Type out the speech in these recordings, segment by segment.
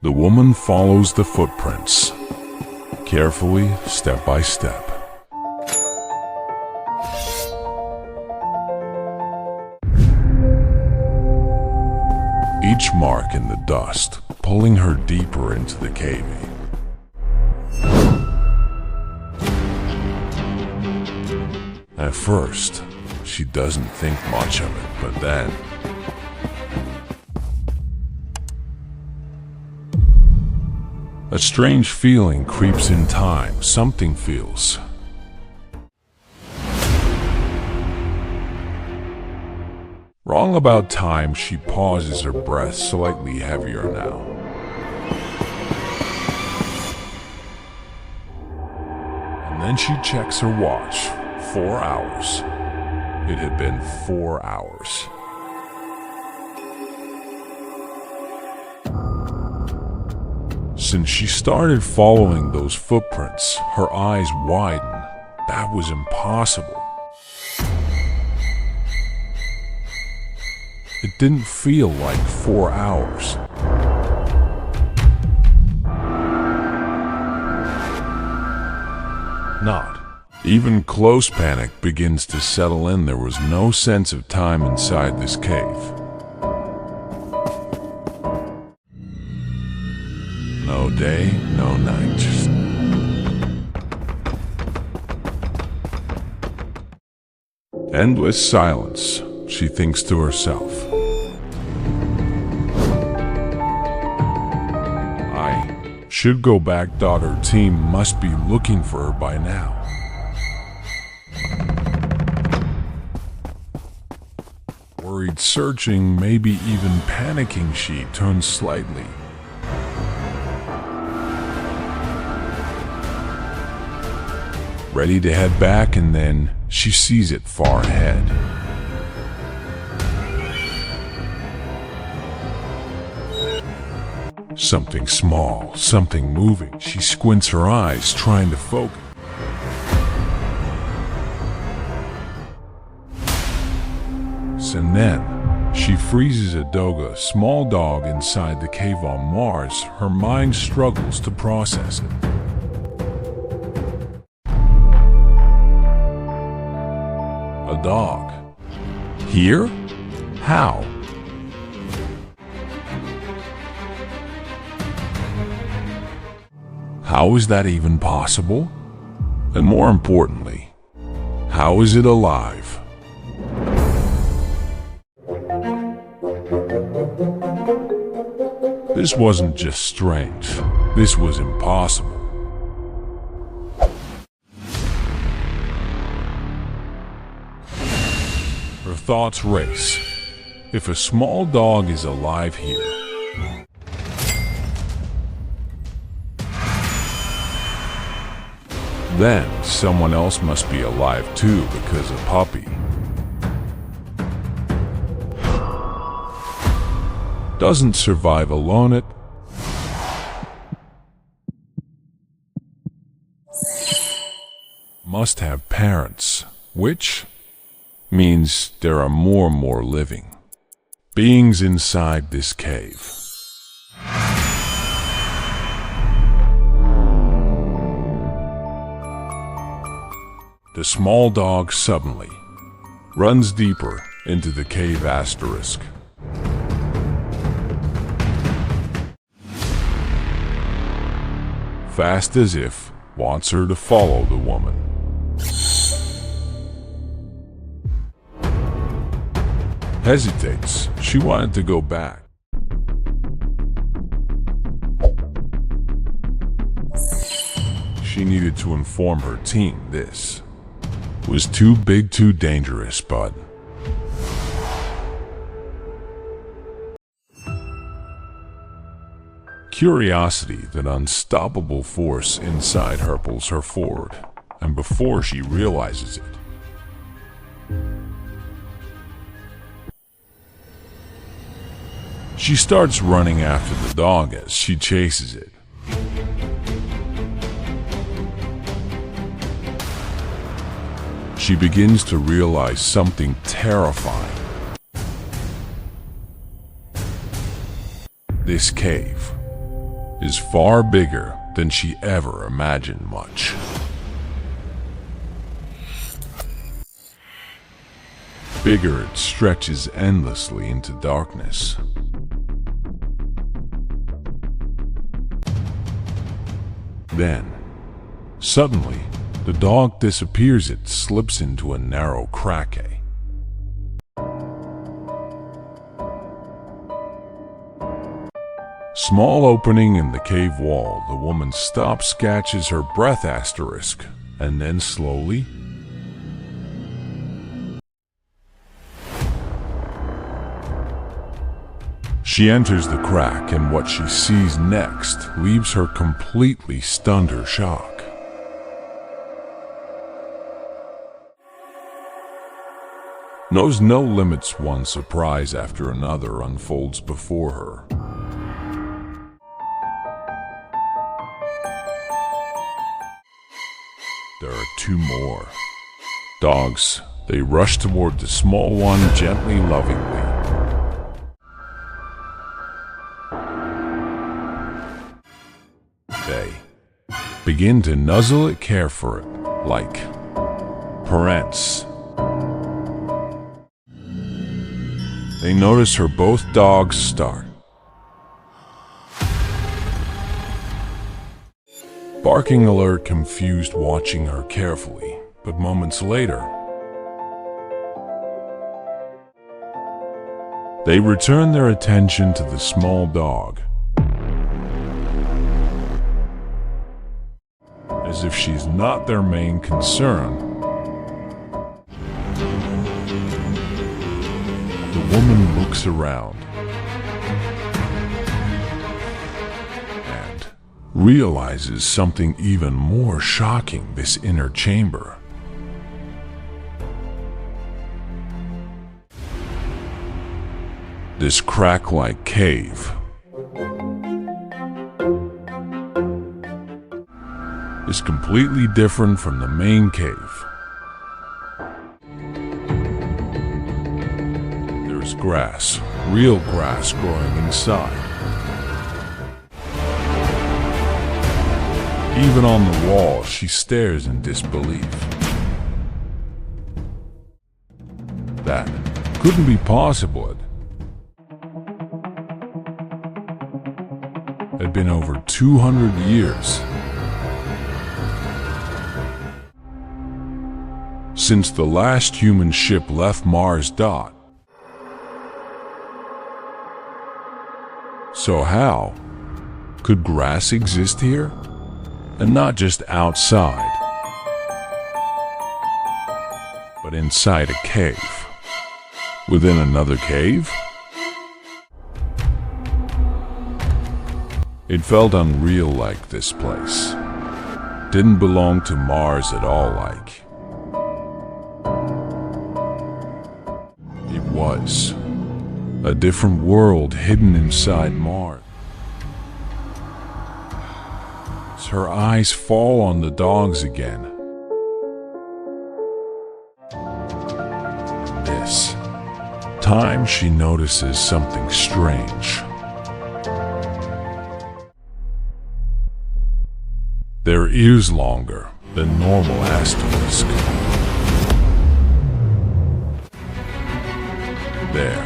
The woman follows the footprints, carefully, step by step. Each mark in the dust, pulling her deeper into the cave. At first, she doesn't think much of it, but then a strange feeling creeps in time. Something feels wrong about time. She pauses, her breath slightly heavier now. And then she checks her watch. 4 hours. It had been 4 hours. Since she started following those footprints, her eyes widen. That was impossible. It didn't feel like 4 hours. Not. Even close panic begins to settle in. There was no sense of time inside this cave. No day, no night. Just endless silence, she thinks to herself. I should go back. Her team must be looking for her by now. Worried, searching, maybe even panicking, she turns slightly. Ready to head back, and then she sees it far ahead. Something small, something moving. She squints her eyes, trying to focus. And then she freezes a doga, a small dog inside the cave on Mars. Her mind struggles to process it. A dog. Here? How? How is that even possible? And more importantly, how is it alive? This wasn't just strange. This was impossible. Her thoughts race. If a small dog is alive here, then someone else must be alive too, because a puppy doesn't survive alone. It must have parents, which means there are more and more living beings inside this cave. The small dog suddenly runs deeper into the cave asterisk. Fast, as if wants her to follow the woman. Hesitates. She wanted to go back. She needed to inform her team this was too big, too dangerous, but curiosity, that unstoppable force inside her, pulls her forward, and before she realizes it, she starts running after the dog as she chases it. She begins to realize something terrifying. This cave is far bigger than she ever imagined much. Bigger, it stretches endlessly into darkness. Then, suddenly, the dog disappears. It slips into a narrow crack. Small opening in the cave wall. The woman stops, catches her breath, and then slowly she enters the crack, and what she sees next leaves her completely stunned or shocked. Knows no limits. One surprise after another unfolds before her. There are two more dogs. They rush toward the small one, gently, lovingly. They begin to nuzzle it, care for it, like parents. They notice her. Both dogs start barking, alert, confused, watching her carefully. But moments later, they return their attention to the small dog, as if she's not their main concern. The woman looks around and realizes something even more shocking. This inner chamber, this crack-like cave, is completely different from the main cave. There's grass, real grass, growing inside. Even on the wall, she stares in disbelief. That couldn't be possible. It had been over 200 years since the last human ship left Mars. So how could grass exist here? And not just outside, but inside a cave, within another cave? It felt unreal, like this place didn't belong to Mars at all. Like it was a different world hidden inside Mars. Her eyes fall on the dogs again. This time she notices something strange. Their ears longer than normal. Their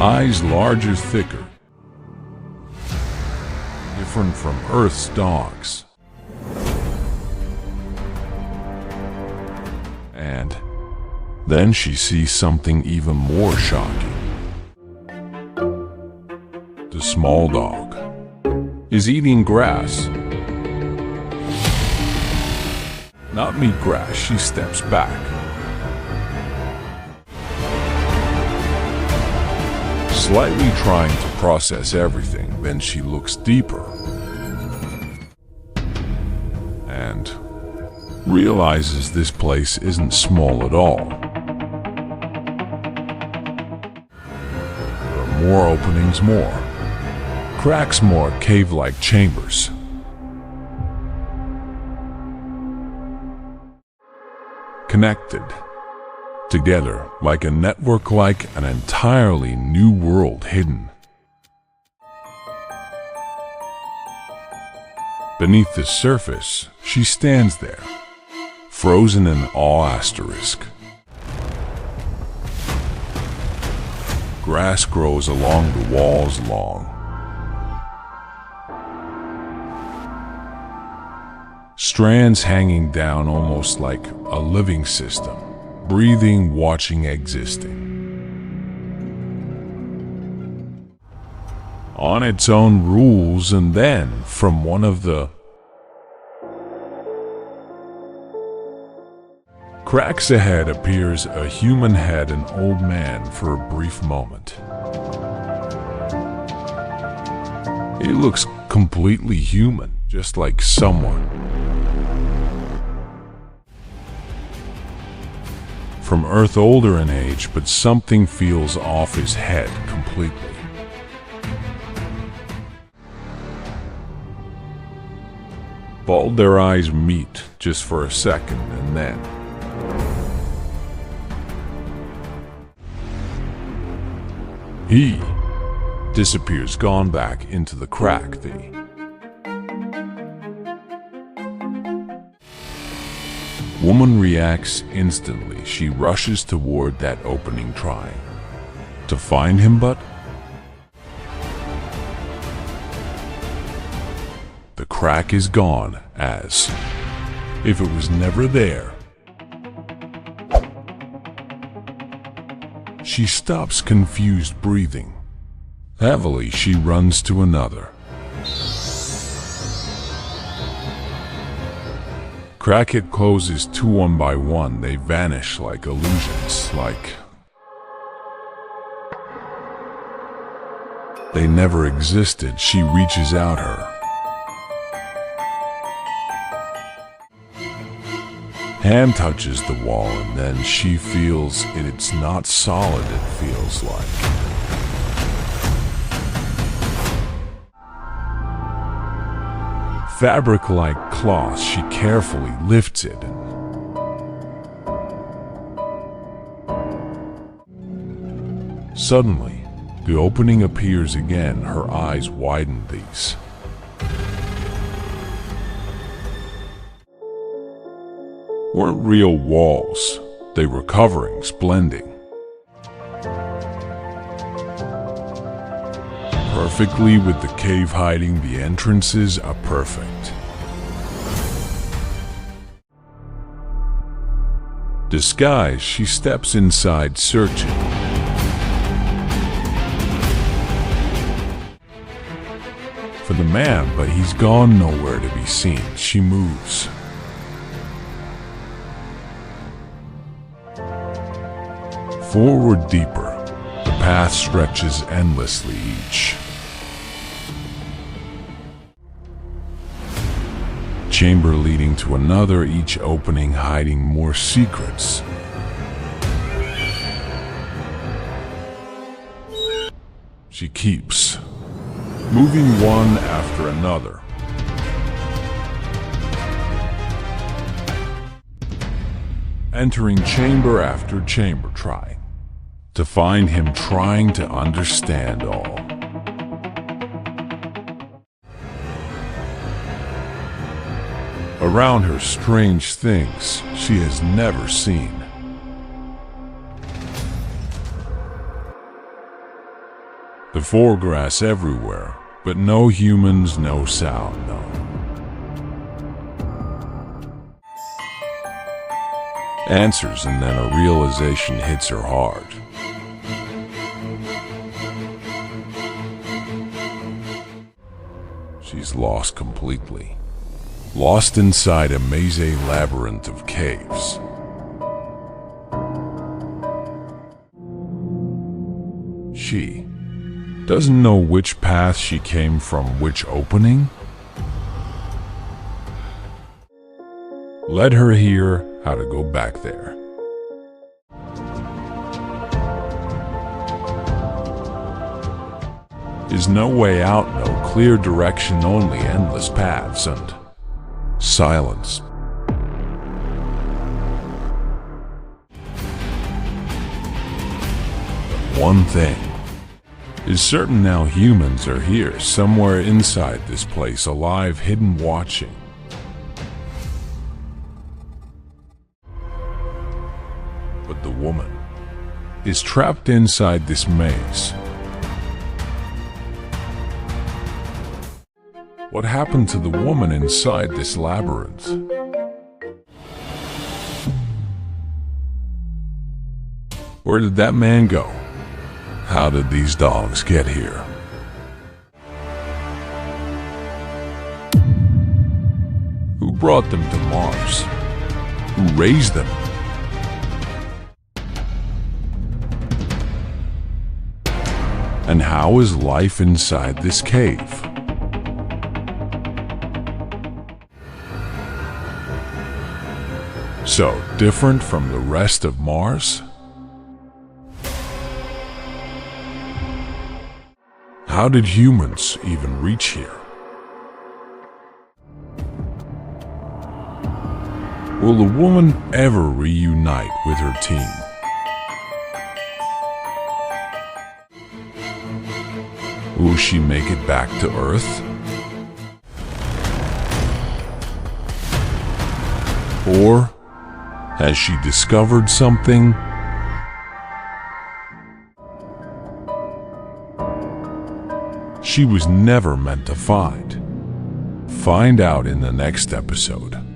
eyes larger, thicker, different from Earth's dogs. And then she sees something even more shocking. The small dog is eating grass. Not meat grass. She steps back, slightly trying to process everything. Then she looks deeper and realizes this place isn't small at all. There are more openings, more cracks, more cave-like chambers. Connected together like a network, like an entirely new world hidden. Beneath the surface, she stands there, frozen in awe. Grass grows along the walls strands hanging down almost like a living system, breathing, watching, existing. On its own rules. And then, from one of the cracks ahead appears a human head, an old man for a brief moment. He looks completely human, just like someone from Earth, older in age, but something feels off his head completely. Their eyes meet just for a second, and then he disappears, gone back into the crack. The woman reacts instantly. She rushes toward that opening, trying to find him, but the crack is gone, as if it was never there. She stops, confused, breathing heavily. She runs to another crack. It closes too. One by one, they vanish like illusions, like they never existed. She reaches out her hand, touches the wall, and then she feels it. It's not solid. It feels like fabric, like cloth. She carefully lifts it, and suddenly the opening appears again. Her eyes widen. These weren't real walls. They were coverings, blending perfectly with the cave, hiding the entrances. A perfect disguise. She steps inside, searching for the man, but he's gone, nowhere to be seen. She moves forward, deeper. The path stretches endlessly, each chamber leading to another, each opening hiding more secrets. She keeps moving, one after another, entering chamber after chamber, trying to find him, trying to understand all. Around her, strange things she has never seen. The foregrass everywhere, but no humans, no sound, no answers. And then a realization hits her hard. She's lost completely. Lost inside a maze, a labyrinth of caves. She doesn't know which path she came from, which opening led her here, how to go back there. Is no way out, no clear direction, only endless paths and silence. But one thing is certain now humans are here, somewhere inside this place, alive, hidden, watching. But the woman is trapped inside this maze. What happened to the woman inside this labyrinth? Where did that man go? How did these dogs get here? Who brought them to Mars? Who raised them? And how is life inside this cave? So different from the rest of Mars? How did humans even reach here? Will the woman ever reunite with her team? Will she make it back to Earth? Or has she discovered something she was never meant to find? Find out in the next episode.